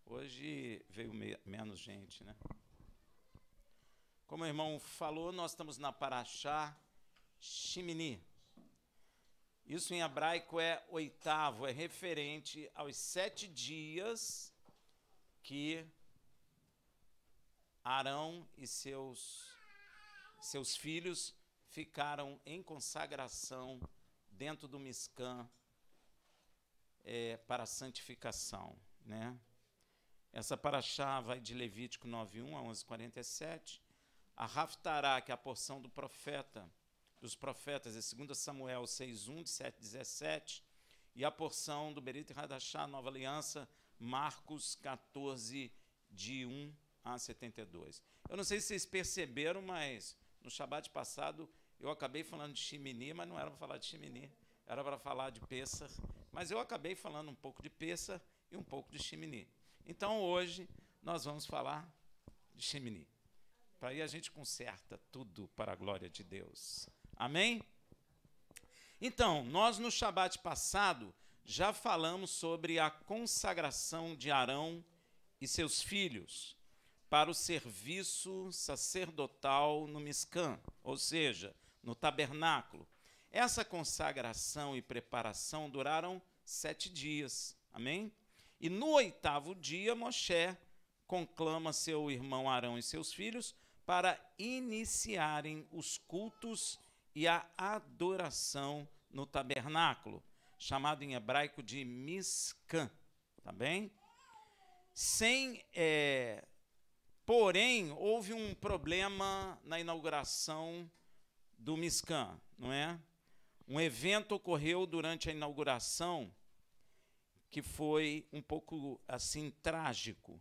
Hoje veio menos gente, né? Como o irmão falou, nós estamos na Parashá Shimini. Isso em hebraico é oitavo, é referente aos 7 dias que Arão e seus filhos ficaram em consagração dentro do Mishkan para a santificação, né? Essa paraxá vai de Levítico 9:1 a 11:47. A Haftará, que é a porção dos profetas, é 2 Samuel 6:1, de 7 a 17. E a porção do Berit Hadashá, Nova Aliança, Marcos 14, de 1 a 72. Eu não sei se vocês perceberam, mas no Shabat passado eu acabei falando de Shimini, mas não era para falar de Shimini, era para falar de Pessah. Mas eu acabei falando um pouco de Pessah e um pouco de Shimini. Então, hoje, nós vamos falar de Shimini. Para aí a gente conserta tudo para a glória de Deus. Amém? Então, nós no Shabat passado já falamos sobre a consagração de Arão e seus filhos para o serviço sacerdotal no Mishkan, ou seja, no tabernáculo. Essa consagração e preparação duraram 7 dias. Amém? E no 8º dia, Moshe conclama seu irmão Arão e seus filhos para iniciarem os cultos e a adoração no tabernáculo, chamado em hebraico de Mishkan, tá bem? Porém, houve um problema na inauguração do Mishkan, não é? Um evento ocorreu durante a inauguração que foi um pouco assim trágico.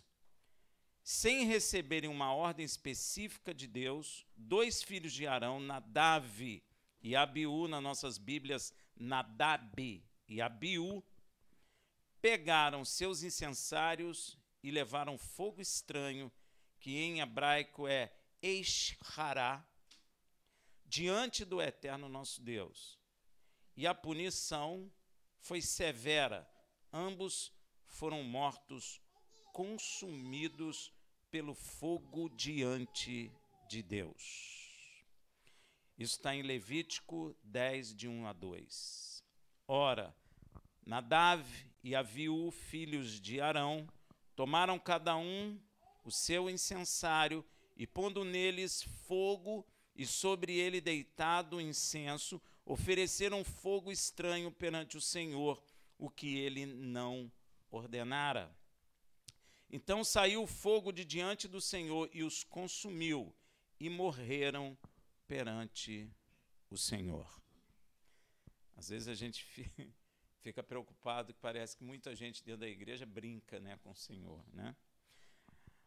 Sem receberem uma ordem específica de Deus, 2 filhos de Arão, Nadav e Abiú, nas nossas Bíblias, Nadab e Abiú, pegaram seus incensários e levaram fogo estranho, que em hebraico é Eishhará, diante do eterno nosso Deus. E a punição foi severa. Ambos foram mortos, consumidos pelo fogo diante de Deus. Isso está em Levítico 10, de 1 a 2. Ora, Nadav e Aviú, filhos de Arão, tomaram cada um o seu incensário e, pondo neles fogo e sobre ele deitado o incenso, ofereceram fogo estranho perante o Senhor, o que ele não ordenara. Então saiu o fogo de diante do Senhor e os consumiu, e morreram perante o Senhor. Às vezes a gente fica preocupado, que parece que muita gente dentro da igreja brinca, né, com o Senhor, né?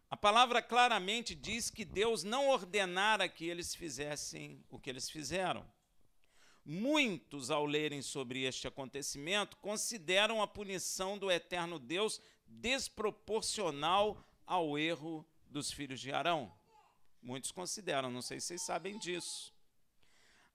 A palavra claramente diz que Deus não ordenara que eles fizessem o que eles fizeram. Muitos, ao lerem sobre este acontecimento, consideram a punição do eterno Deus desproporcional ao erro dos filhos de Arão. Muitos consideram, não sei se vocês sabem disso.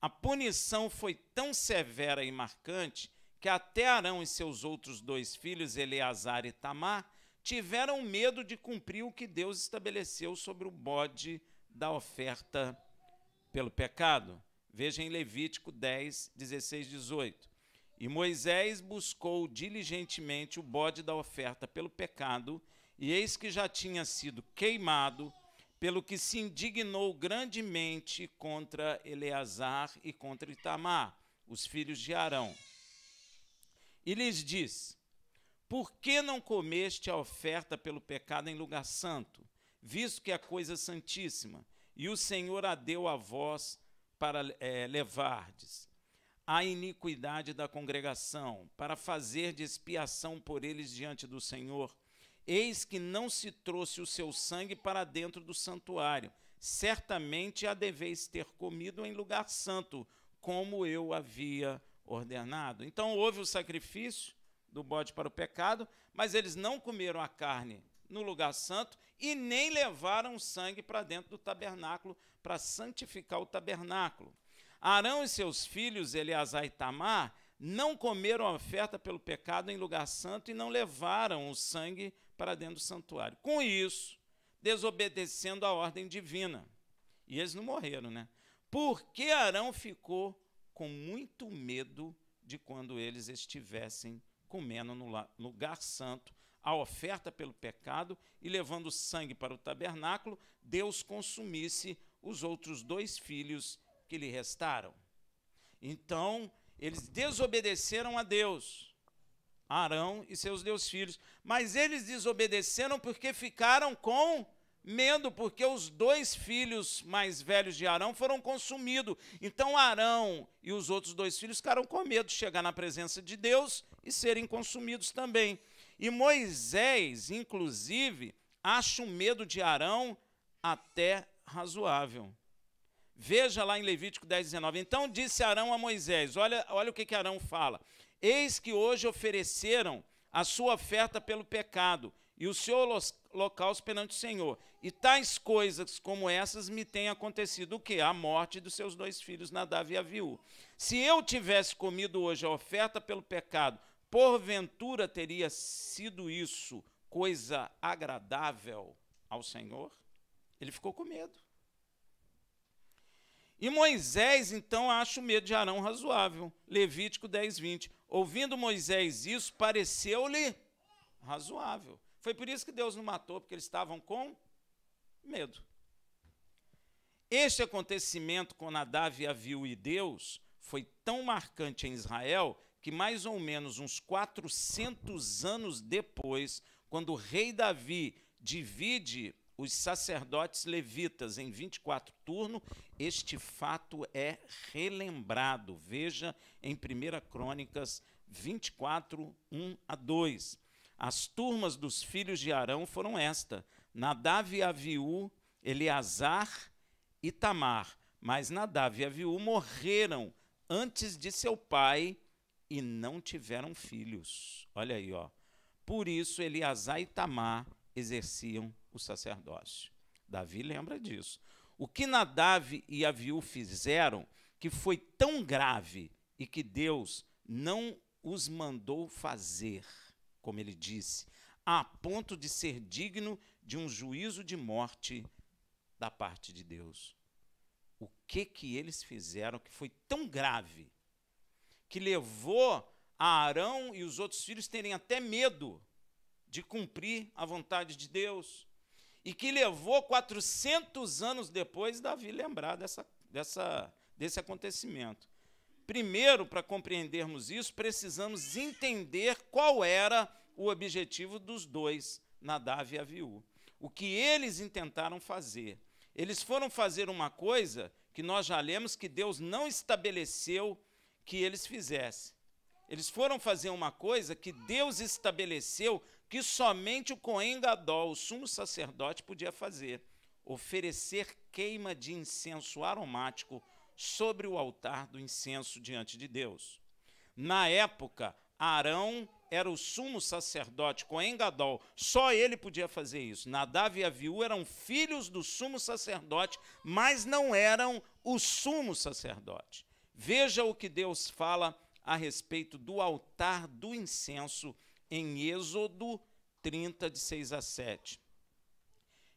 A punição foi tão severa e marcante que até Arão e seus outros 2 filhos, Eleazar e Tamar, tiveram medo de cumprir o que Deus estabeleceu sobre o bode da oferta pelo pecado. Veja em Levítico 10, 16, 18. E Moisés buscou diligentemente o bode da oferta pelo pecado, e eis que já tinha sido queimado, pelo que se indignou grandemente contra Eleazar e contra Itamar, os filhos de Arão. E lhes disse: por que não comeste a oferta pelo pecado em lugar santo, visto que é coisa santíssima, e o Senhor a deu a vós para levardes a iniquidade da congregação, para fazer de expiação por eles diante do Senhor? Eis que não se trouxe o seu sangue para dentro do santuário. Certamente a deveis ter comido em lugar santo, como eu havia ordenado. Então houve o sacrifício do bode para o pecado, mas eles não comeram a carne no lugar santo e nem levaram o sangue para dentro do tabernáculo para santificar o tabernáculo. Arão e seus filhos, Eleazar e Tamar, não comeram a oferta pelo pecado em lugar santo e não levaram o sangue para dentro do santuário. Com isso, desobedecendo a ordem divina. E eles não morreram, né? Porque Arão ficou com muito medo de quando eles estivessem comendo no lugar santo a oferta pelo pecado e levando sangue para o tabernáculo, Deus consumisse os outros 2 filhos que lhe restaram. Então, eles desobedeceram a Deus, Arão e seus 2 filhos, mas eles desobedeceram porque ficaram com medo, porque os 2 filhos mais velhos de Arão foram consumidos. Então Arão e os outros 2 filhos ficaram com medo de chegar na presença de Deus e serem consumidos também. E Moisés, inclusive, acha o medo de Arão até razoável. Veja lá em Levítico 10:19. Então disse Arão a Moisés, olha o que Arão fala. Eis que hoje ofereceram a sua oferta pelo pecado e o seu holocausto perante o Senhor. E tais coisas como essas me têm acontecido. O quê? A morte dos seus 2 filhos, Nadav e Aviú. Se eu tivesse comido hoje a oferta pelo pecado, porventura teria sido isso coisa agradável ao Senhor? Ele ficou com medo. E Moisés, então, acha o medo de Arão razoável. Levítico 10:20. Ouvindo Moisés isso, pareceu-lhe razoável. Foi por isso que Deus não matou, porque eles estavam com medo. Este acontecimento com Nadav e Aviú e Deus foi tão marcante em Israel que mais ou menos uns 400 anos depois, quando o rei Davi divide os sacerdotes levitas em 24 turnos, este fato é relembrado. Veja em 1 Crônicas 24, 1-2. As turmas dos filhos de Arão foram esta: Nadav e Aviú, Eleazar e Tamar. Mas Nadav e Aviú morreram antes de seu pai e não tiveram filhos. Olha aí, ó. Por isso, Eleazar e Tamar exerciam o sacerdócio. Davi lembra disso. O que Nadav e Aviú fizeram, que foi tão grave e que Deus não os mandou fazer, como ele disse, a ponto de ser digno de um juízo de morte da parte de Deus. O que eles fizeram que foi tão grave, que levou a Arão e os outros filhos terem até medo de cumprir a vontade de Deus, e que levou 400 anos depois Davi lembrar desse acontecimento. Primeiro, para compreendermos isso, precisamos entender qual era o objetivo dos 2, Nadav e Aviú. O que eles intentaram fazer? Eles foram fazer uma coisa que nós já lemos que Deus não estabeleceu que eles fizessem. Eles foram fazer uma coisa que Deus estabeleceu que somente o Cohen Gadol, o sumo sacerdote, podia fazer: oferecer queima de incenso aromático sobre o altar do incenso diante de Deus. Na época, Arão era o sumo sacerdote, Cohen Gadol, só ele podia fazer isso. Nadav e Aviú eram filhos do sumo sacerdote, mas não eram o sumo sacerdote. Veja o que Deus fala a respeito do altar do incenso em Êxodo 30, de 6-7.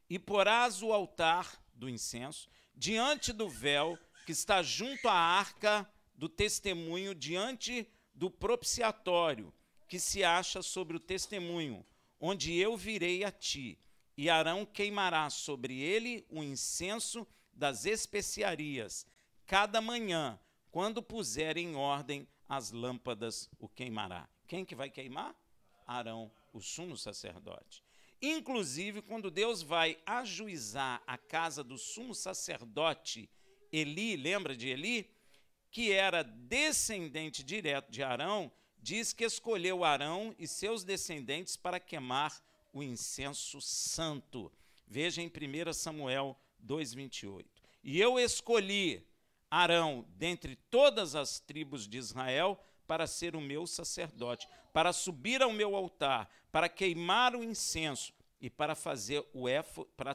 E porás o altar do incenso diante do véu que está junto à arca do testemunho, diante do propiciatório, que se acha sobre o testemunho, onde eu virei a ti, e Arão queimará sobre ele o incenso das especiarias. Cada manhã, quando puser em ordem as lâmpadas, o queimará. Quem que vai queimar? Arão, o sumo sacerdote. Inclusive, quando Deus vai ajuizar a casa do sumo sacerdote Eli, lembra de Eli? Que era descendente direto de Arão, diz que escolheu Arão e seus descendentes para queimar o incenso santo. Veja em 1 Samuel 2:28. E eu escolhi Arão dentre todas as tribos de Israel para ser o meu sacerdote, para subir ao meu altar, para queimar o incenso e para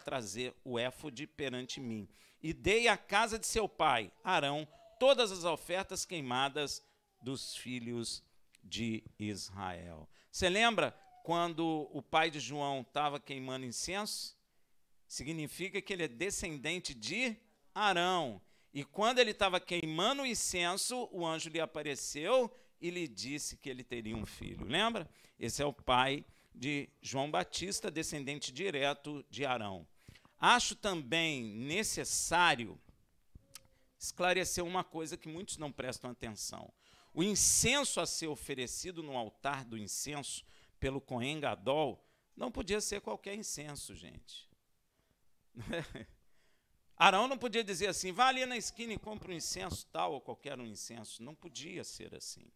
trazer o éfode perante mim. E dei à casa de seu pai, Arão, todas as ofertas queimadas dos filhos de Israel. Você lembra quando o pai de João estava queimando incenso, significa que ele é descendente de Arão. E quando ele estava queimando o incenso, o anjo lhe apareceu e lhe disse que ele teria um filho. Lembra? Esse é o pai de João Batista, descendente direto de Arão. Acho também necessário esclarecer uma coisa que muitos não prestam atenção. O incenso a ser oferecido no altar do incenso pelo Cohen Gadol não podia ser qualquer incenso, gente. Arão não podia dizer assim, vá ali na esquina e compra um incenso tal ou qualquer um incenso. Não podia ser assim.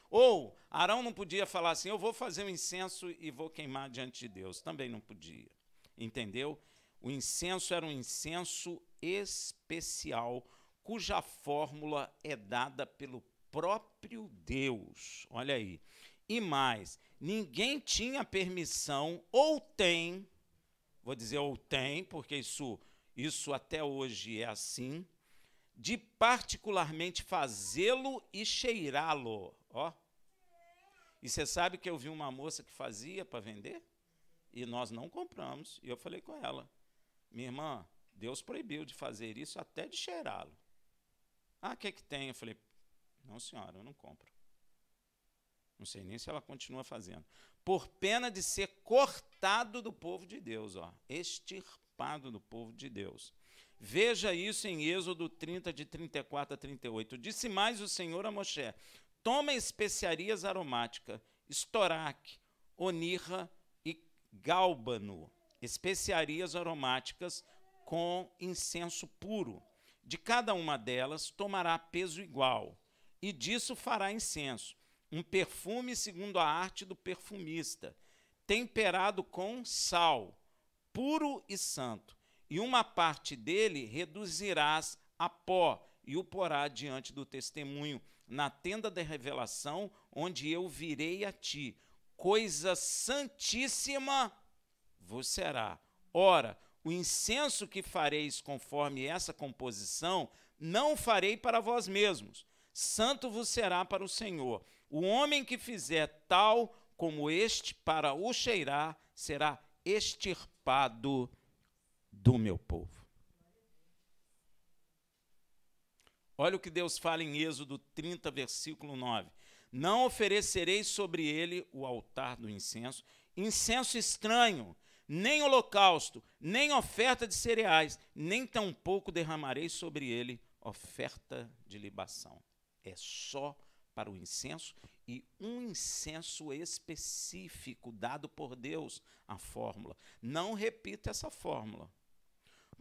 Ou Arão não podia falar assim, eu vou fazer um incenso e vou queimar diante de Deus. Também não podia. Entendeu? O incenso era um incenso especial, cuja fórmula é dada pelo próprio Deus. Olha aí. E mais, ninguém tinha permissão, ou tem, vou dizer ou tem, porque isso até hoje é assim, de particularmente fazê-lo e cheirá-lo. Ó. E você sabe que eu vi uma moça que fazia para vender? E nós não compramos. E eu falei com ela, minha irmã, Deus proibiu de fazer isso, até de cheirá-lo. Ah, o que é que tem? Eu falei, não, senhora, eu não compro. Não sei nem se ela continua fazendo. Por pena de ser cortado do povo de Deus, ó, extirpado do povo de Deus. Veja isso em Êxodo 30, de 34 a 38. Disse mais o Senhor a Moshe, toma especiarias aromáticas, estoraque, onirra e gálbano, especiarias aromáticas com incenso puro. De cada uma delas tomará peso igual, e disso fará incenso, um perfume segundo a arte do perfumista, temperado com sal, puro e santo, e uma parte dele reduzirás a pó, e o porá diante do testemunho, na tenda da revelação, onde eu virei a ti. Coisa santíssima vos será. Ora, o incenso que fareis conforme essa composição, não farei para vós mesmos. Santo vos será para o Senhor. O homem que fizer tal como este para o cheirar, será extirpado do meu povo. Olha o que Deus fala em Êxodo 30, versículo 9. Não oferecereis sobre ele o altar do incenso, incenso estranho, nem holocausto, nem oferta de cereais, nem tampouco derramarei sobre ele oferta de libação. É só para o incenso e um incenso específico dado por Deus, a fórmula. Não repita essa fórmula.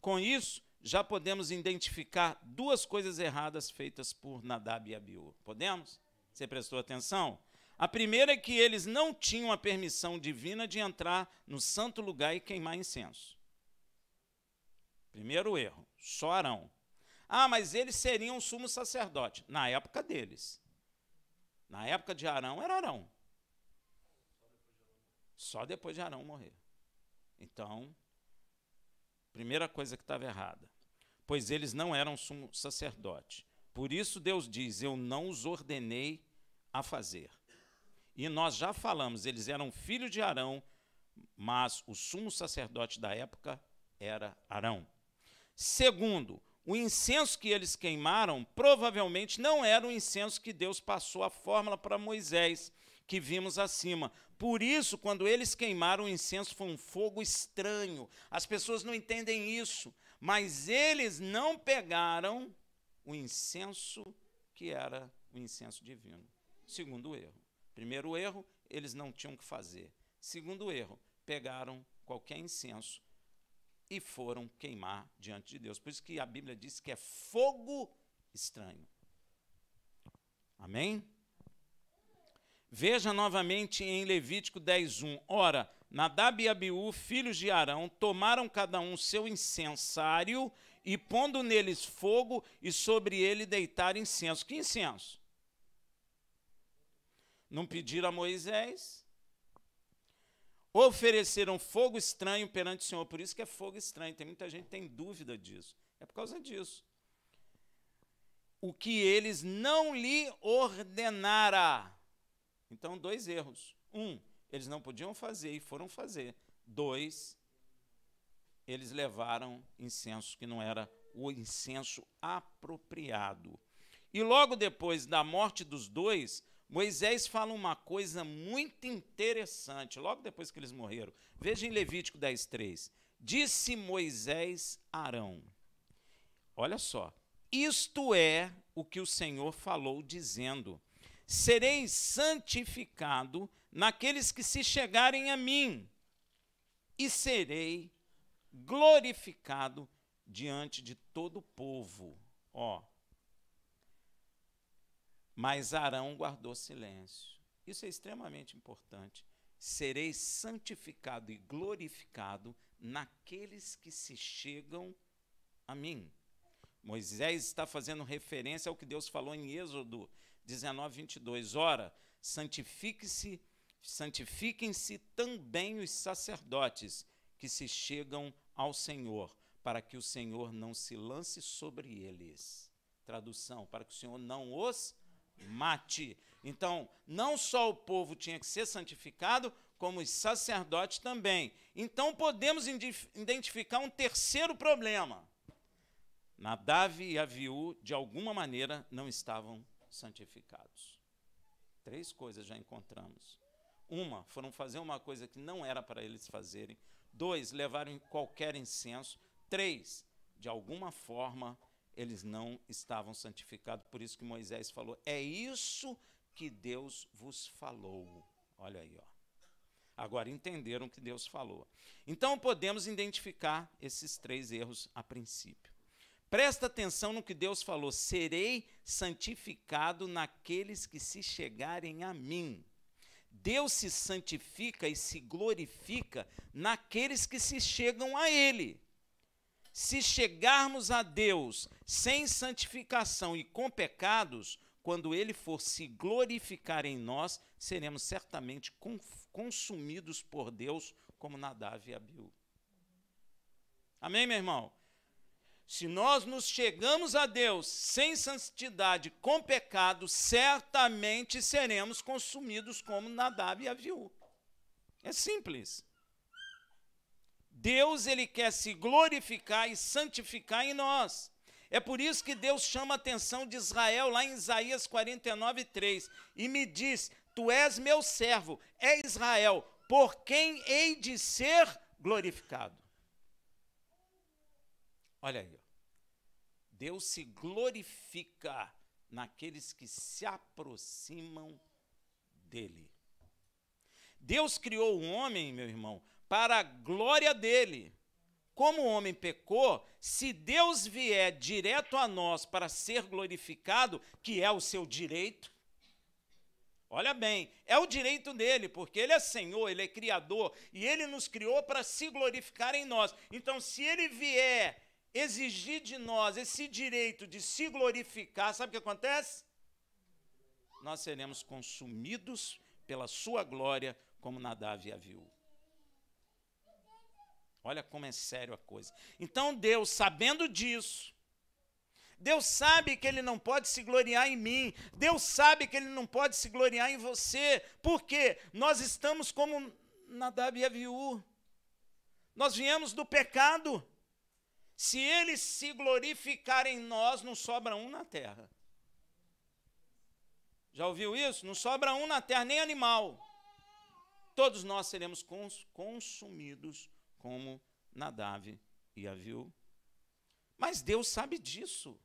Com isso, já podemos identificar duas coisas erradas feitas por Nadab e Abiú. Podemos? Você prestou atenção? A primeira é que eles não tinham a permissão divina de entrar no santo lugar e queimar incenso. Primeiro erro, só Arão. Ah, mas eles seriam o sumo sacerdote. Na época deles. Na época de Arão, era Arão. Só depois de Arão morrer. Então, primeira coisa que estava errada. Pois eles não eram sumo sacerdote. Por isso Deus diz, eu não os ordenei a fazer. E nós já falamos, eles eram filhos de Arão, mas o sumo sacerdote da época era Arão. Segundo, o incenso que eles queimaram provavelmente não era o incenso que Deus passou a fórmula para Moisés, que vimos acima. Por isso, quando eles queimaram o incenso, foi um fogo estranho. As pessoas não entendem isso, mas eles não pegaram o incenso que era o incenso divino. Segundo erro. Primeiro erro, eles não tinham que fazer. Segundo erro, pegaram qualquer incenso e foram queimar diante de Deus. Por isso que a Bíblia diz que é fogo estranho. Amém? Veja novamente em Levítico 10:1. Ora, Nadab e Abiú, filhos de Arão, tomaram cada um seu incensário e pondo neles fogo e sobre ele deitaram incenso. Que incenso? Não pediram a Moisés. Ofereceram fogo estranho perante o Senhor. Por isso que é fogo estranho. Tem muita gente que tem dúvida disso. É por causa disso. O que eles não lhe ordenara. Então, dois erros. Um, eles não podiam fazer e foram fazer. 2, eles levaram incenso que não era o incenso apropriado. E logo depois da morte dos 2, Moisés fala uma coisa muito interessante, logo depois que eles morreram. Veja em Levítico 10:3. Disse Moisés a Arão, olha só, isto é o que o Senhor falou, dizendo, sereis santificado naqueles que se chegarem a mim, e serei glorificado diante de todo o povo. Ó. Mas Arão guardou silêncio. Isso é extremamente importante. Sereis santificado e glorificado naqueles que se chegam a mim. Moisés está fazendo referência ao que Deus falou em Êxodo 19:22. Ora, santifiquem-se também os sacerdotes que se chegam ao Senhor, para que o Senhor não se lance sobre eles. Tradução, para que o Senhor não os mate. Então, não só o povo tinha que ser santificado, como os sacerdotes também. Então, podemos identificar um terceiro problema. Nadav e Aviú, de alguma maneira, não estavam santificados. 3 coisas já encontramos. 1, foram fazer uma coisa que não era para eles fazerem. 2, levaram qualquer incenso. 3, de alguma forma, eles não estavam santificados. Por isso que Moisés falou, é isso que Deus vos falou. Olha aí, ó. Agora entenderam o que Deus falou. Então podemos identificar esses 3 erros a princípio. Presta atenção no que Deus falou, serei santificado naqueles que se chegarem a mim. Deus se santifica e se glorifica naqueles que se chegam a Ele. Se chegarmos a Deus sem santificação e com pecados, quando Ele for se glorificar em nós, seremos certamente consumidos por Deus, como Nadav e Abiú. Amém, meu irmão? Se nós nos chegamos a Deus sem santidade, com pecado, certamente seremos consumidos como Nadav e Abiú. É simples. Deus, ele quer se glorificar e santificar em nós. É por isso que Deus chama a atenção de Israel lá em Isaías 49:3 e me diz, tu és meu servo, é Israel, por quem hei de ser glorificado. Olha aí, ó. Deus se glorifica naqueles que se aproximam dele. Deus criou o homem, meu irmão, para a glória dele. Como o homem pecou, se Deus vier direto a nós para ser glorificado, que é o seu direito, olha bem, é o direito dele, porque ele é Senhor, ele é Criador, e ele nos criou para se glorificar em nós. Então, se ele vier exigir de nós esse direito de se glorificar, sabe o que acontece? Nós seremos consumidos pela sua glória, como Nadav e Aviú. Olha como é sério a coisa. Então Deus, sabendo disso, Deus sabe que Ele não pode se gloriar em mim, Deus sabe que Ele não pode se gloriar em você, porque nós estamos como Nadav e Aviú. Nós viemos do pecado. Se Ele se glorificar em nós, não sobra um na terra. Já ouviu isso? Não sobra um na terra, nem animal. Todos nós seremos consumidos como Nadav e Aviú. Mas Deus sabe disso.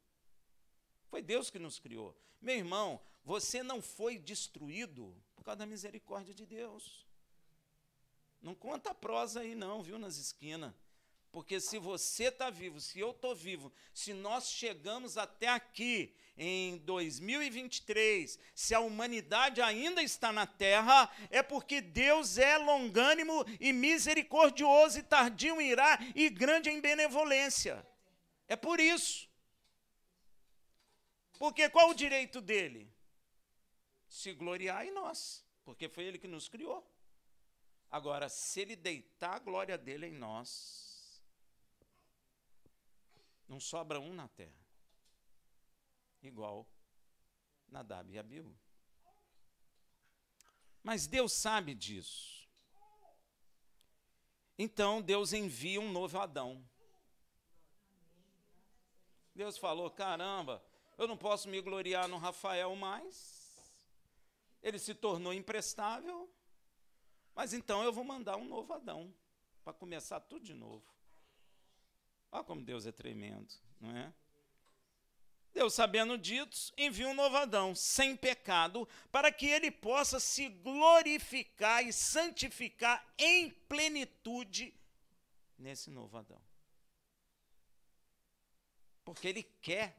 Foi Deus que nos criou. Meu irmão, você não foi destruído por causa da misericórdia de Deus. Não conta a prosa aí não, viu, nas esquinas. Porque se você está vivo, se eu estou vivo, se nós chegamos até aqui em 2023, se a humanidade ainda está na terra, é porque Deus é longânimo e misericordioso e tardio em irá e grande em benevolência. É por isso. Porque qual o direito dele? Se gloriar em nós, porque foi ele que nos criou. Agora, se ele deitar a glória dele em nós, não sobra um na terra, igual Nadav e Abiú. Mas Deus sabe disso. Então Deus envia um novo Adão. Deus falou, caramba, eu não posso me gloriar no Rafael mais. Ele se tornou imprestável. Mas então eu vou mandar um novo Adão, para começar tudo de novo. Olha como Deus é tremendo, não é? Deus, sabendo disso, envia um novo Adão, sem pecado, para que ele possa se glorificar e santificar em plenitude nesse novo Adão. Porque ele quer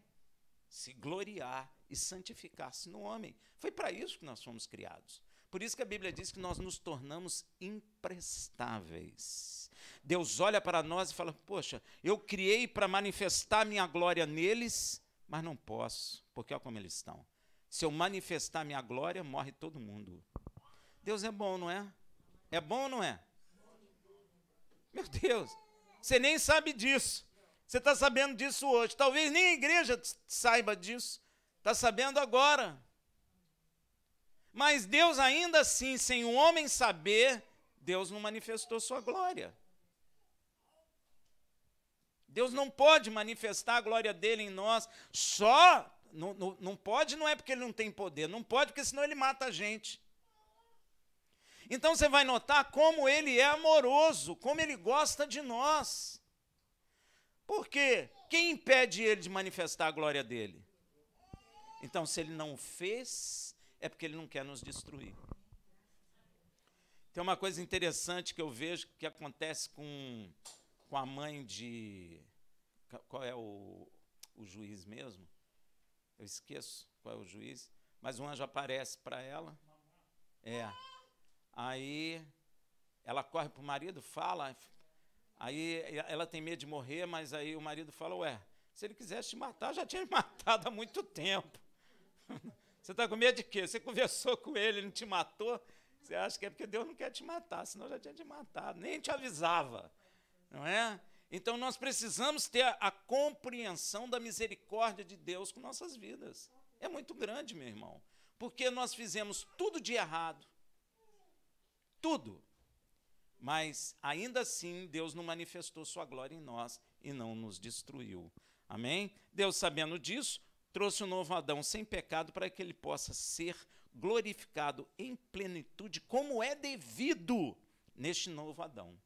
se gloriar e santificar-se no homem. Foi para isso que nós fomos criados. Por isso que a Bíblia diz que nós nos tornamos imprestáveis. Deus olha para nós e fala, poxa, eu criei para manifestar minha glória neles, mas não posso, porque olha como eles estão. Se eu manifestar minha glória, morre todo mundo. Deus é bom, não é? É bom ou não é? Meu Deus, você nem sabe disso. Você está sabendo disso hoje. Talvez nem a igreja saiba disso. Está sabendo agora. Mas Deus ainda assim, sem o homem saber, Deus não manifestou sua glória. Deus não pode manifestar a glória dele em nós só, não pode, não é porque ele não tem poder, não pode porque senão ele mata a gente. Então você vai notar como ele é amoroso, como ele gosta de nós. Por quê? Quem impede ele de manifestar a glória dele? Então, se ele não o fez, é porque ele não quer nos destruir. Tem uma coisa interessante que eu vejo que acontece com a mãe de... Qual é o juiz mesmo? Eu esqueço qual é o juiz, mas um anjo aparece para ela. Aí ela corre para o marido, fala, aí ela tem medo de morrer, mas aí o marido fala, ué, se ele quisesse te matar, já tinha me matado há muito tempo. Você está com medo de quê? Você conversou com ele, ele não te matou? Você acha que é porque Deus não quer te matar, senão já tinha te matado, nem te avisava, não é? Então nós precisamos ter a compreensão da misericórdia de Deus com nossas vidas. É muito grande, meu irmão, porque nós fizemos tudo de errado, tudo, mas ainda assim Deus não manifestou sua glória em nós e não nos destruiu. Amém? Deus, sabendo disso, trouxe um novo Adão sem pecado para que ele possa ser glorificado em plenitude, como é devido neste novo Adão.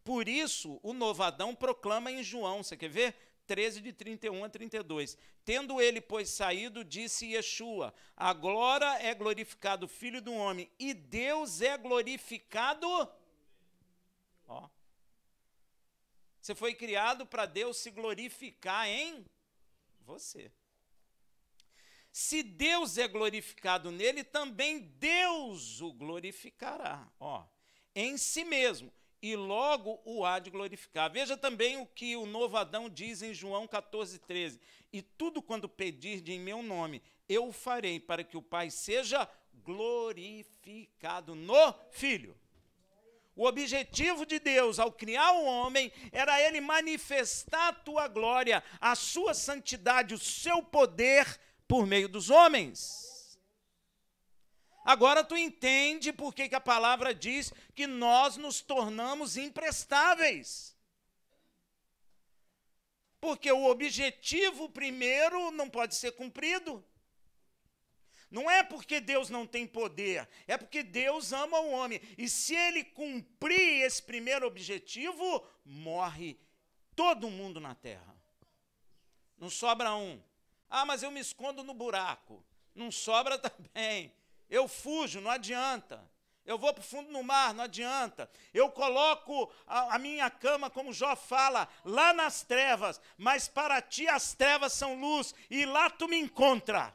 Por isso, o novo Adão proclama em João, você quer ver? 13, de 31 a 32. Tendo ele, pois, saído, disse Yeshua, agora é glorificado o Filho do Homem, e Deus é glorificado. Ó. Você foi criado para Deus se glorificar em você. Se Deus é glorificado nele, também Deus o glorificará, ó, em si mesmo, e logo o há de glorificar. Veja também o que o novo Adão diz em João 14, 13. E tudo quando pedirdes em meu nome, eu o farei, para que o Pai seja glorificado no Filho. O objetivo de Deus ao criar o homem era ele manifestar a tua glória, a sua santidade, o seu poder por meio dos homens. Agora tu entende por que a palavra diz que nós nos tornamos imprestáveis. Porque o objetivo primeiro não pode ser cumprido. Não é porque Deus não tem poder, é porque Deus ama o homem. E se ele cumprir esse primeiro objetivo, morre todo mundo na terra. Não sobra um. Ah, mas eu me escondo no buraco. Não sobra também. Eu fujo, não adianta. Eu vou para o fundo do mar, não adianta. Eu coloco a minha cama, como Jó fala, lá nas trevas. Mas para ti as trevas são luz, e lá tu me encontra.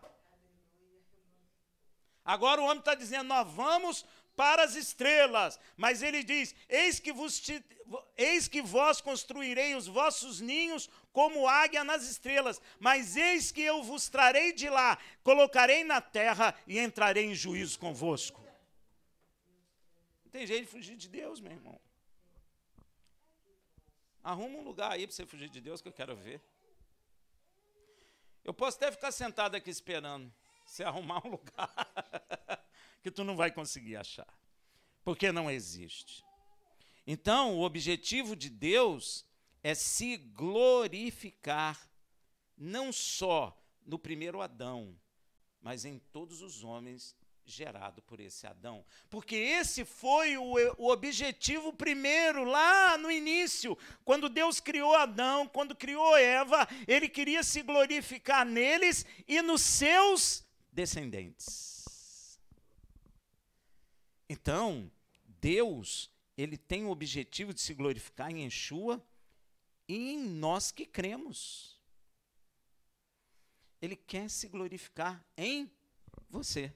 Agora o homem está dizendo, nós vamos para as estrelas. Mas ele diz, eis que vós construirei os vossos ninhos como águia nas estrelas, mas eis que eu vos trarei de lá, colocarei na terra e entrarei em juízo convosco. Não tem jeito de fugir de Deus, meu irmão. Arruma um lugar aí para você fugir de Deus que eu quero ver. Eu posso até ficar sentado aqui esperando você arrumar um lugar que tu não vai conseguir achar, porque não existe. Então, o objetivo de Deus é se glorificar, não só no primeiro Adão, mas em todos os homens gerados por esse Adão. Porque esse foi o objetivo primeiro, lá no início, quando Deus criou Adão, quando criou Eva, ele queria se glorificar neles e nos seus descendentes. Então, Deus, ele tem o objetivo de se glorificar em Yeshua e em nós que cremos. Ele quer se glorificar em você.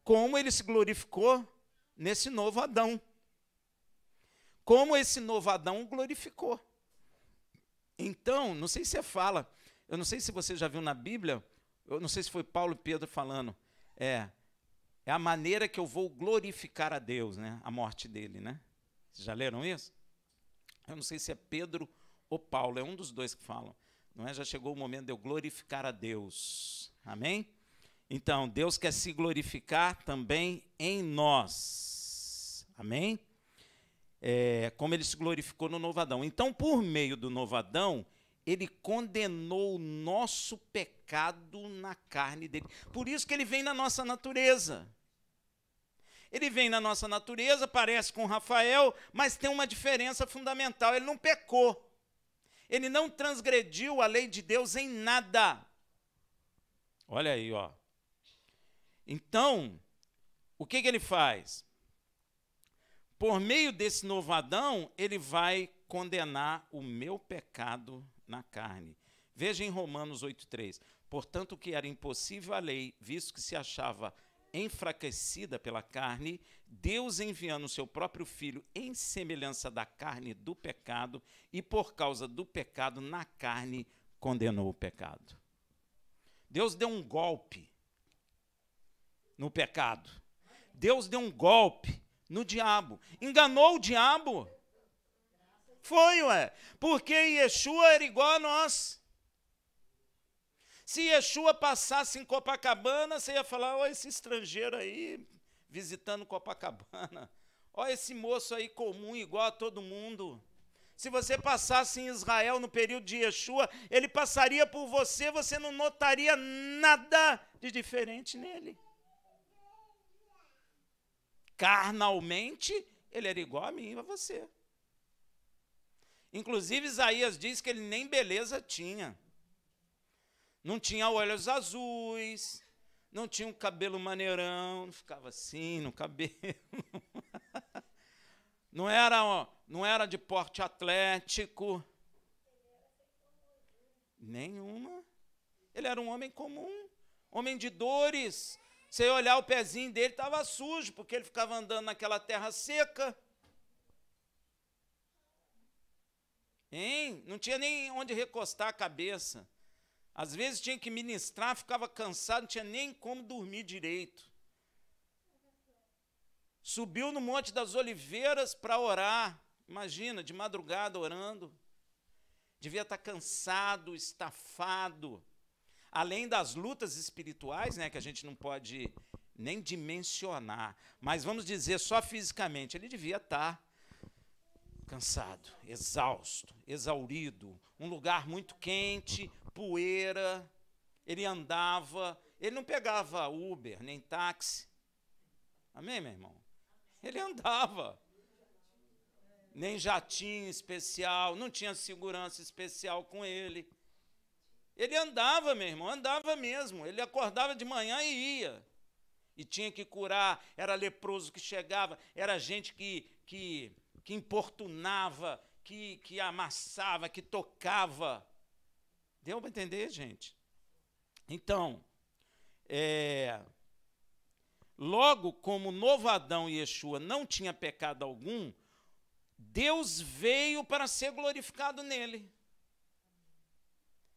Como ele se glorificou nesse novo Adão. Como esse novo Adão o glorificou. Então, não sei se você fala, eu não sei se você já viu na Bíblia, eu não sei se foi Paulo e Pedro falando, é a maneira que eu vou glorificar a Deus, né? A morte dele, né? Vocês já leram isso? Eu não sei se é Pedro ou Paulo, é um dos dois que falam. Não é? Já chegou o momento de eu glorificar a Deus. Amém? Então, Deus quer se glorificar também em nós. Amém? Como ele se glorificou no novo Adão. Então, por meio do novo Adão, ele condenou o nosso pecado na carne dele. Por isso que ele vem na nossa natureza. Ele vem na nossa natureza, parece com Rafael, mas tem uma diferença fundamental. Ele não pecou. Ele não transgrediu a lei de Deus em nada. Olha aí, ó. Então, o que ele faz? Por meio desse novo Adão, ele vai condenar o meu pecado na carne. Veja em Romanos 8,3. Portanto, o que era impossível à lei, visto que se achava enfraquecida pela carne, Deus enviando o seu próprio Filho em semelhança da carne do pecado, e por causa do pecado na carne, condenou o pecado. Deus deu um golpe no pecado. Deus deu um golpe no diabo. Enganou o diabo. Foi, ué. Porque Yeshua era igual a nós. Se Yeshua passasse em Copacabana, você ia falar, ó, esse estrangeiro aí visitando Copacabana. Ó, esse moço aí comum, igual a todo mundo. Se você passasse em Israel no período de Yeshua, ele passaria por você, você não notaria nada de diferente nele. Carnalmente, ele era igual a mim e a você. Inclusive, Isaías diz que ele nem beleza tinha. Não tinha olhos azuis, não tinha um cabelo maneirão, não ficava assim no cabelo. Não era de porte atlético. Nenhuma. Ele era um homem comum, homem de dores. Você olhar o pezinho dele, estava sujo, porque ele ficava andando naquela terra seca. Hein? Não tinha nem onde recostar a cabeça. Às vezes tinha que ministrar, ficava cansado, não tinha nem como dormir direito. Subiu no Monte das Oliveiras para orar. Imagina, de madrugada orando. Devia estar cansado, estafado. Além das lutas espirituais, né, que a gente não pode nem dimensionar. Mas vamos dizer, só fisicamente, ele devia estar cansado, exausto, exaurido. Um lugar muito quente, poeira. Ele andava, ele não pegava Uber, nem táxi. Amém, meu irmão? Ele andava. Nem jatinho especial, não tinha segurança especial com ele. Ele andava, meu irmão, andava mesmo. Ele acordava de manhã e ia. E tinha que curar, era leproso que chegava, era gente que importunava, que amassava, que tocava. Deu para entender, gente? Então, logo como o novo Adão e Yeshua não tinha pecado algum, Deus veio para ser glorificado nele.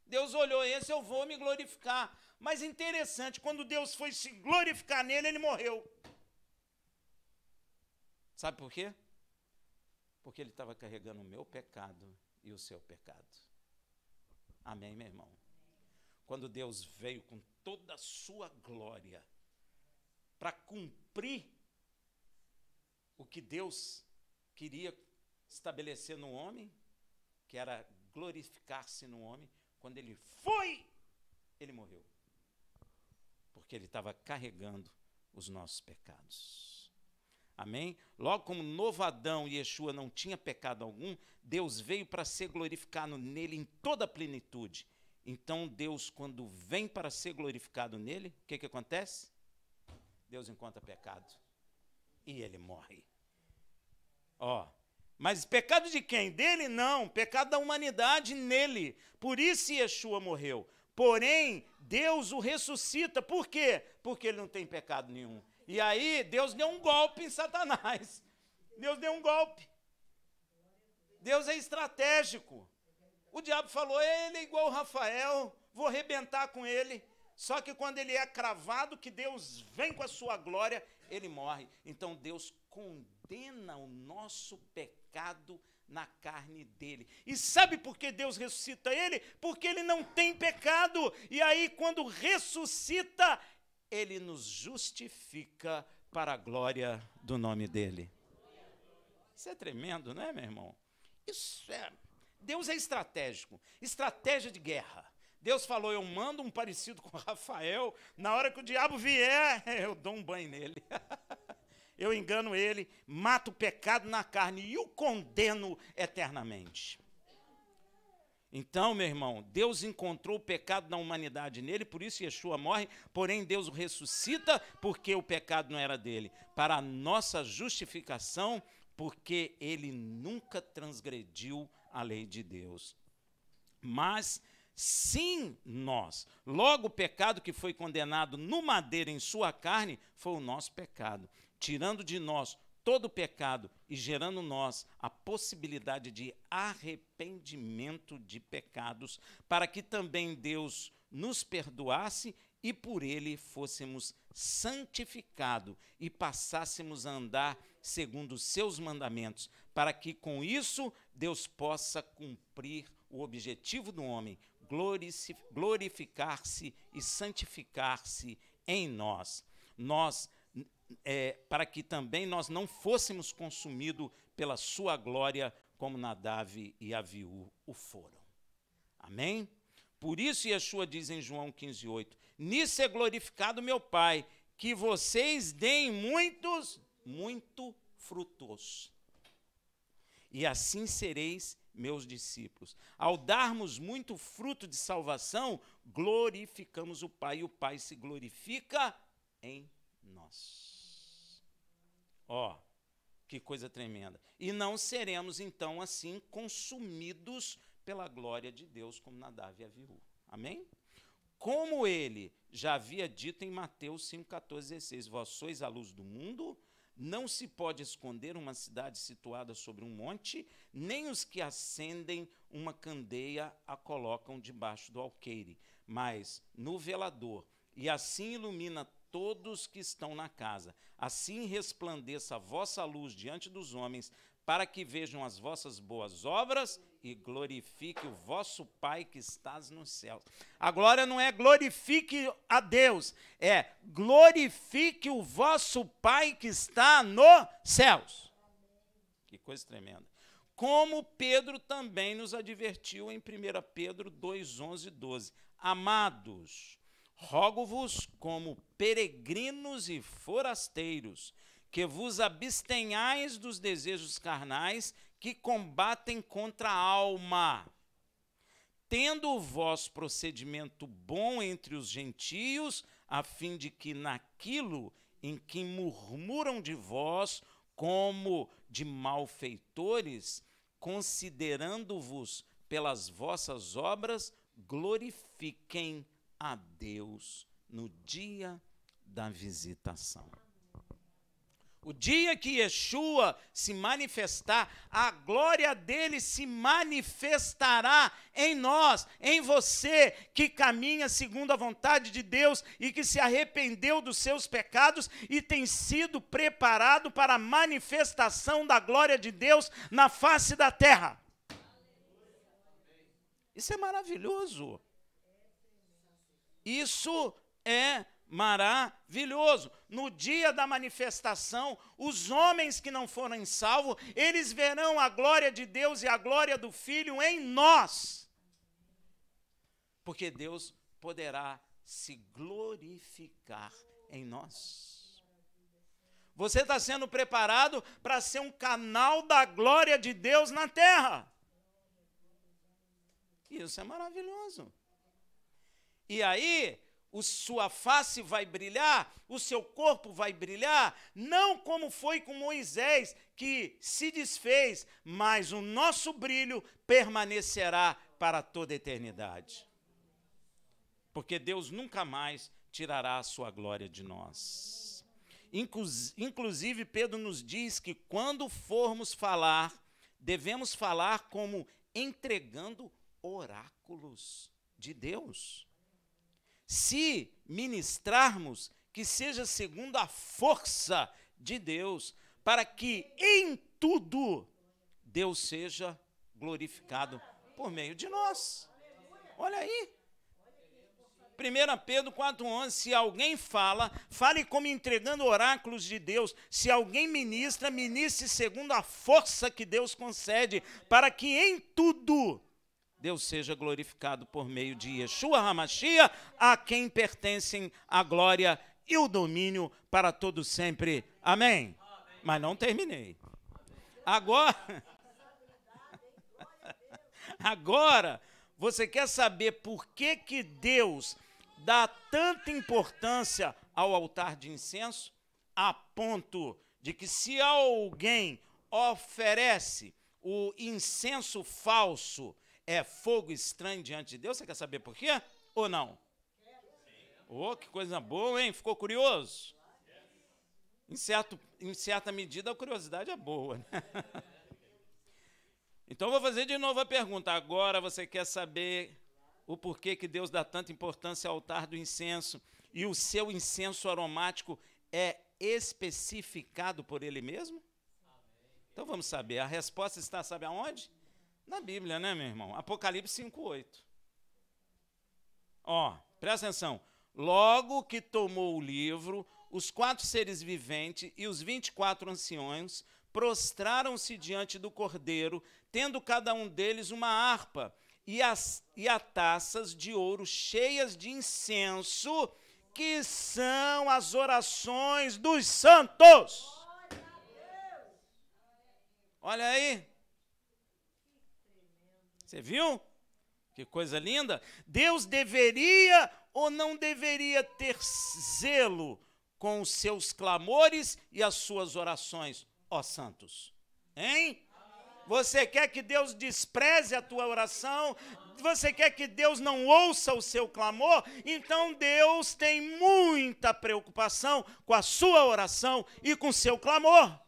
Deus olhou, esse eu vou me glorificar. Mas interessante, quando Deus foi se glorificar nele, ele morreu. Sabe por quê? Porque ele estava carregando o meu pecado e o seu pecado. Amém, meu irmão? Quando Deus veio com toda a sua glória para cumprir o que Deus queria estabelecer no homem, que era glorificar-se no homem. Quando ele foi, ele morreu. Porque ele estava carregando os nossos pecados. Amém? Logo como novo Adão e Yeshua não tinha pecado algum, Deus veio para ser glorificado nele em toda a plenitude. Então Deus, quando vem para ser glorificado nele, o que acontece? Deus encontra pecado e ele morre. Mas pecado de quem? Dele não, pecado da humanidade nele. Por isso Yeshua morreu. Porém, Deus o ressuscita. Por quê? Porque ele não tem pecado nenhum. E aí, Deus deu um golpe em Satanás. Deus deu um golpe. Deus é estratégico. O diabo falou, ele é igual o Rafael, vou arrebentar com ele. Só que quando ele é cravado, que Deus vem com a sua glória, ele morre. Então Deus condena o nosso pecado na carne dele. E sabe por que Deus ressuscita ele? Porque ele não tem pecado. E aí, quando ressuscita, ele nos justifica para a glória do nome dele. Isso é tremendo, não é, meu irmão? Isso é... Deus é estratégico, estratégia de guerra. Deus falou, eu mando um parecido com Rafael, na hora que o diabo vier, eu dou um banho nele. Eu engano ele, mato o pecado na carne e o condeno eternamente. Então, meu irmão, Deus encontrou o pecado na humanidade nele, por isso Yeshua morre, porém Deus o ressuscita, porque o pecado não era dele. Para a nossa justificação, porque ele nunca transgrediu a lei de Deus. Mas sim nós. Logo o pecado que foi condenado no madeiro em sua carne foi o nosso pecado, tirando de nós todo o pecado e gerando nós a possibilidade de arrependimento de pecados, para que também Deus nos perdoasse e por ele fôssemos santificados e passássemos a andar segundo os seus mandamentos, para que com isso Deus possa cumprir o objetivo do homem, glorificar-se e santificar-se em nós. Para que também nós não fôssemos consumidos pela sua glória, como Nadav e Aviú o foram. Amém? Por isso Yeshua diz em João 15:8, nisso é glorificado meu Pai, que vocês deem muito frutos. E assim sereis meus discípulos. Ao darmos muito fruto de salvação, glorificamos o Pai, e o Pai se glorifica em nós. Que coisa tremenda. E não seremos, então, assim, consumidos pela glória de Deus, como Nadav e Aviú. Amém? Como ele já havia dito em Mateus 5,14-16, vós sois a luz do mundo, não se pode esconder uma cidade situada sobre um monte, nem os que acendem uma candeia a colocam debaixo do alqueire, mas no velador, e assim ilumina todos que estão na casa. Assim resplandeça a vossa luz diante dos homens, para que vejam as vossas boas obras e glorifique o vosso Pai que estás nos céus. A glória não é glorifique a Deus, é glorifique o vosso Pai que está nos céus. Que coisa tremenda. Como Pedro também nos advertiu em 1 Pedro 2:11-12. Amados, rogo-vos como peregrinos e forasteiros, que vos abstenhais dos desejos carnais que combatem contra a alma, tendo o vosso procedimento bom entre os gentios, a fim de que naquilo em que murmuram de vós, como de malfeitores, considerando-vos pelas vossas obras, glorifiquem a Deus no dia da visitação. O dia que Yeshua se manifestar, a glória dele se manifestará em nós, em você que caminha segundo a vontade de Deus e que se arrependeu dos seus pecados e tem sido preparado para a manifestação da glória de Deus na face da terra. Isso é maravilhoso. Isso é maravilhoso. No dia da manifestação, os homens que não foram salvos, eles verão a glória de Deus e a glória do Filho em nós. Porque Deus poderá se glorificar em nós. Você está sendo preparado para ser um canal da glória de Deus na terra. Isso é maravilhoso. E aí, sua face vai brilhar, o seu corpo vai brilhar, não como foi com Moisés, que se desfez, mas o nosso brilho permanecerá para toda a eternidade. Porque Deus nunca mais tirará a sua glória de nós. Inclusive, Pedro nos diz que quando formos falar, devemos falar como entregando oráculos de Deus. Se ministrarmos, que seja segundo a força de Deus, para que em tudo Deus seja glorificado por meio de nós. Olha aí. 1 Pedro 4,11, se alguém fala, fale como entregando oráculos de Deus. Se alguém ministra, ministre segundo a força que Deus concede, para que em tudo Deus seja glorificado por meio de Yeshua HaMashiach, a quem pertencem a glória e o domínio para todo sempre. Amém? Mas não terminei. Agora, você quer saber por que Deus dá tanta importância ao altar de incenso, a ponto de que se alguém oferece o incenso falso, é fogo estranho diante de Deus? Você quer saber por quê? Ou não? Oh, que coisa boa, hein? Ficou curioso? Em certa medida, a curiosidade é boa, né? Então, vou fazer de novo a pergunta. Agora você quer saber o porquê que Deus dá tanta importância ao altar do incenso e o seu incenso aromático é especificado por Ele mesmo? Então, vamos saber. A resposta está, sabe aonde? Na Bíblia, né, meu irmão? Apocalipse 5,8. Ó, presta atenção. Logo que tomou o livro, os 4 seres viventes e os 24 anciões prostraram-se diante do Cordeiro, tendo cada um deles uma harpa e taças de ouro cheias de incenso, que são as orações dos santos. Olha aí. Você viu? Que coisa linda. Deus deveria ou não deveria ter zelo com os seus clamores e as suas orações, ó santos? Hein? Você quer que Deus despreze a tua oração? Você quer que Deus não ouça o seu clamor? Então Deus tem muita preocupação com a sua oração e com o seu clamor.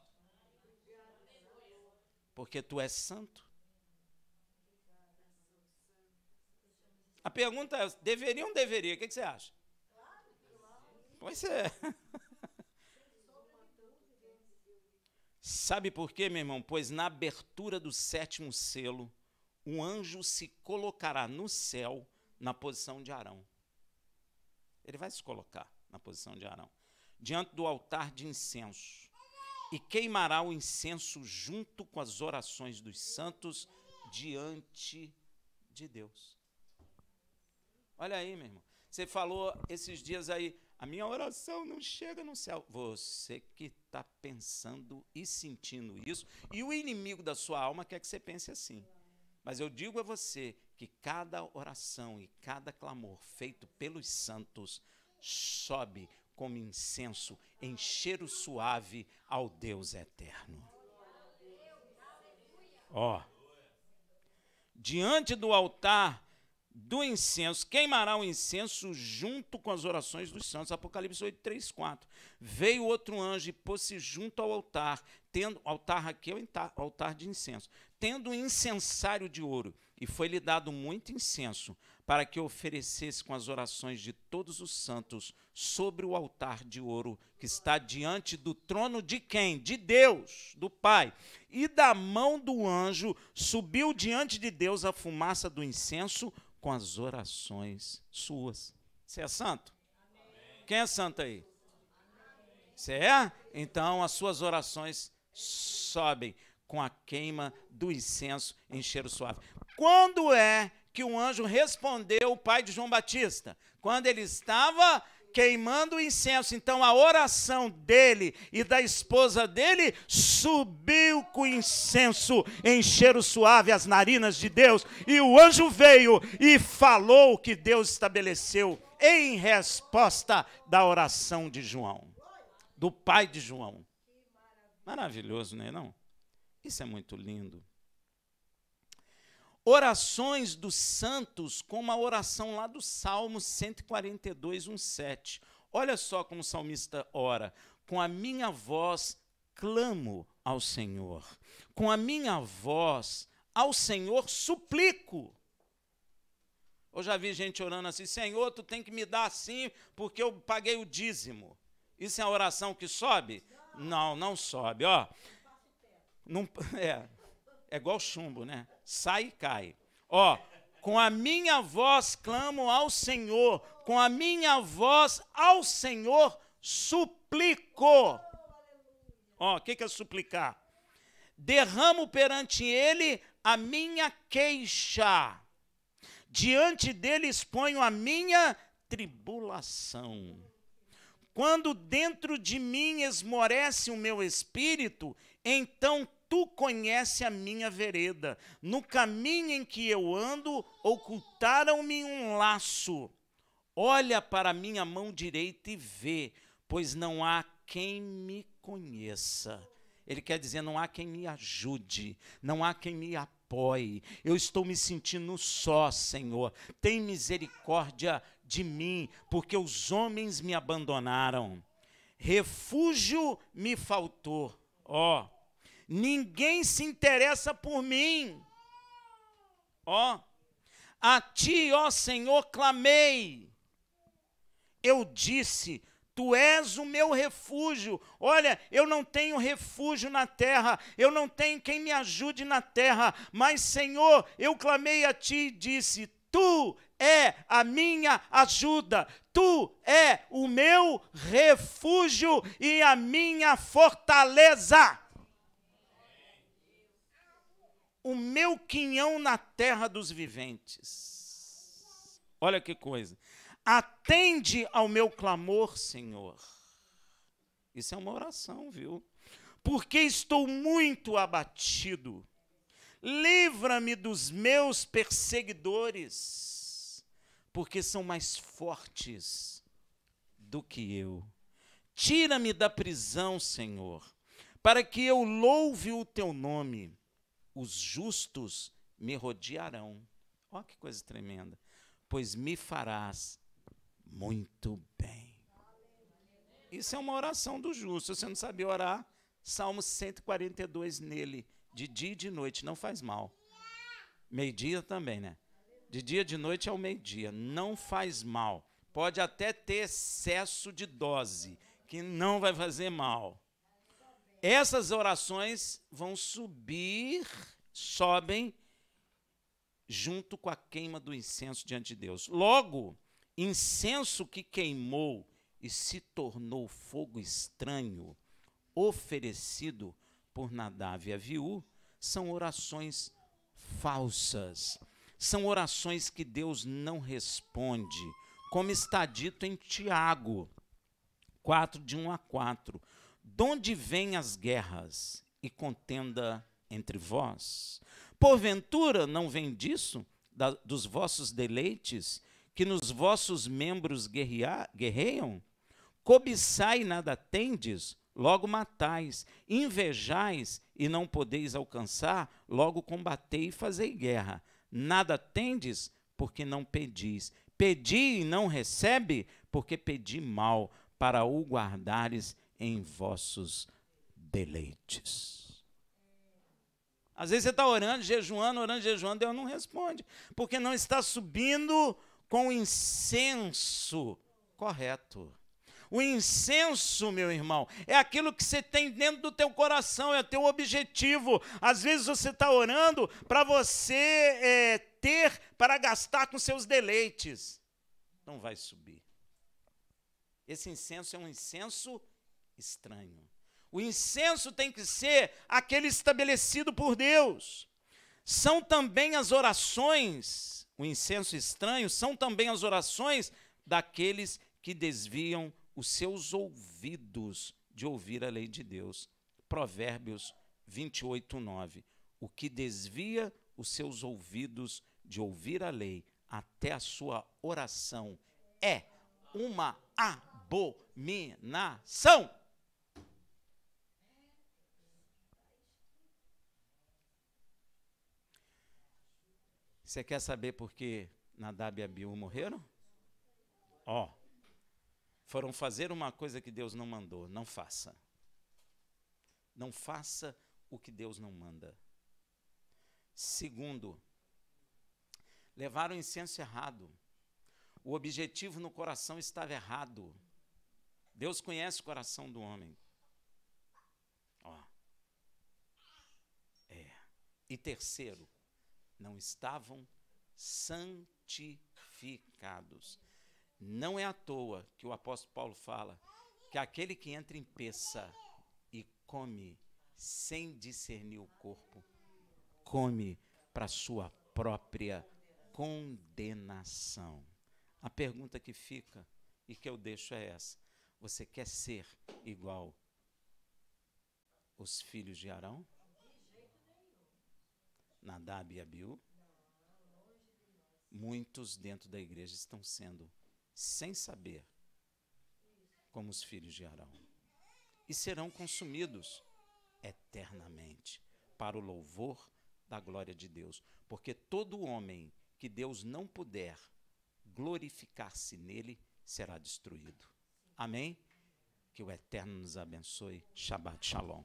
Porque tu és santo. A pergunta é, deveria ou não deveria? O que você acha? Pois é. Sabe por quê, meu irmão? Pois na abertura do 7º selo, um anjo se colocará no céu na posição de Arão. Ele vai se colocar na posição de Arão, diante do altar de incenso, e queimará o incenso junto com as orações dos santos diante de Deus. Olha aí, meu irmão. Você falou esses dias aí, a minha oração não chega no céu. Você que está pensando e sentindo isso, e o inimigo da sua alma quer que você pense assim. Mas eu digo a você que cada oração e cada clamor feito pelos santos sobe como incenso em cheiro suave ao Deus eterno. Ó, diante do altar do incenso, queimará o incenso junto com as orações dos santos. Apocalipse 8, 3, 4. Veio outro anjo e pôs-se junto ao altar, altar aqui é o altar de incenso, tendo um incensário de ouro, e foi-lhe dado muito incenso, para que oferecesse com as orações de todos os santos sobre o altar de ouro que está diante do trono de quem? De Deus, do Pai. E da mão do anjo subiu diante de Deus a fumaça do incenso com as orações suas. Você é santo? Amém. Quem é santo aí? Você é? Então as suas orações sobem com a queima do incenso em cheiro suave. Quando é que um anjo respondeu o pai de João Batista? Quando ele estava queimando o incenso. Então a oração dele e da esposa dele subiu com incenso em cheiro suave às narinas de Deus. E o anjo veio e falou o que Deus estabeleceu em resposta da oração de João, do pai de João. Maravilhoso, não é não? Isso é muito lindo. Orações dos santos, como a oração lá do Salmo 142, 1:7. Olha só como o salmista ora. Com a minha voz clamo ao Senhor. Com a minha voz ao Senhor suplico. Eu já vi gente orando assim, Senhor, tu tem que me dar assim, porque eu paguei o dízimo. Isso é a oração que sobe? Não, não sobe. Ó, não, é igual chumbo, né? Sai e cai. Ó, com a minha voz clamo ao Senhor, com a minha voz ao Senhor suplico. Ó, o que é suplicar? Derramo perante ele a minha queixa. Diante dele exponho a minha tribulação. Quando dentro de mim esmorece o meu espírito, então tu conhece a minha vereda. No caminho em que eu ando, ocultaram-me um laço. Olha para a minha mão direita e vê, pois não há quem me conheça. Ele quer dizer, não há quem me ajude, não há quem me apoie. Eu estou me sentindo só, Senhor. Tem misericórdia de mim, porque os homens me abandonaram. Refúgio me faltou. Ó, ninguém se interessa por mim. Ó, a ti, ó Senhor, clamei. Eu disse, tu és o meu refúgio. Olha, eu não tenho refúgio na terra, eu não tenho quem me ajude na terra, mas, Senhor, eu clamei a ti e disse, tu é a minha ajuda, tu é o meu refúgio e a minha fortaleza. O meu quinhão na terra dos viventes. Olha que coisa. Atende ao meu clamor, Senhor. Isso é uma oração, viu? Porque estou muito abatido. Livra-me dos meus perseguidores, porque são mais fortes do que eu. Tira-me da prisão, Senhor, para que eu louve o teu nome. Os justos me rodearão. Olha que coisa tremenda. Pois me farás muito bem. Isso é uma oração do justo. Se você não sabia orar, Salmo 142 nele, de dia e de noite, não faz mal. Meio-dia também, né? De dia e de noite é o meio-dia, não faz mal. Pode até ter excesso de dose, que não vai fazer mal. Essas orações vão subir, sobem, junto com a queima do incenso diante de Deus. Logo, incenso que queimou e se tornou fogo estranho, oferecido por Nadav e Aviú, são orações falsas. São orações que Deus não responde, como está dito em Tiago 4, de 1 a 4. Donde vêm as guerras e contenda entre vós? Porventura não vem disso, dos vossos deleites, que nos vossos membros guerreiam? Cobiçai e nada tendes, logo matais. Invejais e não podeis alcançar, logo combatei e fazei guerra. Nada tendes, porque não pedis. Pedi e não recebe, porque pedi mal, para o guardares em vossos deleites. Às vezes você está orando, jejuando, Deus não responde, porque não está subindo com o incenso correto. O incenso, meu irmão, é aquilo que você tem dentro do teu coração, é o teu objetivo. Às vezes você está orando para você ter para gastar com seus deleites. Não vai subir. Esse incenso é um incenso estranho. O incenso tem que ser aquele estabelecido por Deus. São também as orações, o incenso estranho, são também as orações daqueles que desviam os seus ouvidos de ouvir a lei de Deus. Provérbios 28:9. O que desvia os seus ouvidos de ouvir a lei até a sua oração é uma abominação. Você quer saber por que Nadab e Abiú morreram? Foram fazer uma coisa que Deus não mandou. Não faça. Não faça o que Deus não manda. Segundo, levaram o incenso errado. O objetivo no coração estava errado. Deus conhece o coração do homem. E terceiro, não estavam santificados. Não é à toa que o apóstolo Paulo fala que aquele que entra em peça e come sem discernir o corpo, come para sua própria condenação. A pergunta que fica e que eu deixo é essa: você quer ser igual os filhos de Arão? Nadab e Abiú? Muitos dentro da igreja estão sendo, sem saber, como os filhos de Arão. E serão consumidos eternamente, para o louvor da glória de Deus. Porque todo homem que Deus não puder glorificar-se nele, será destruído. Amém? Que o Eterno nos abençoe. Shabbat Shalom.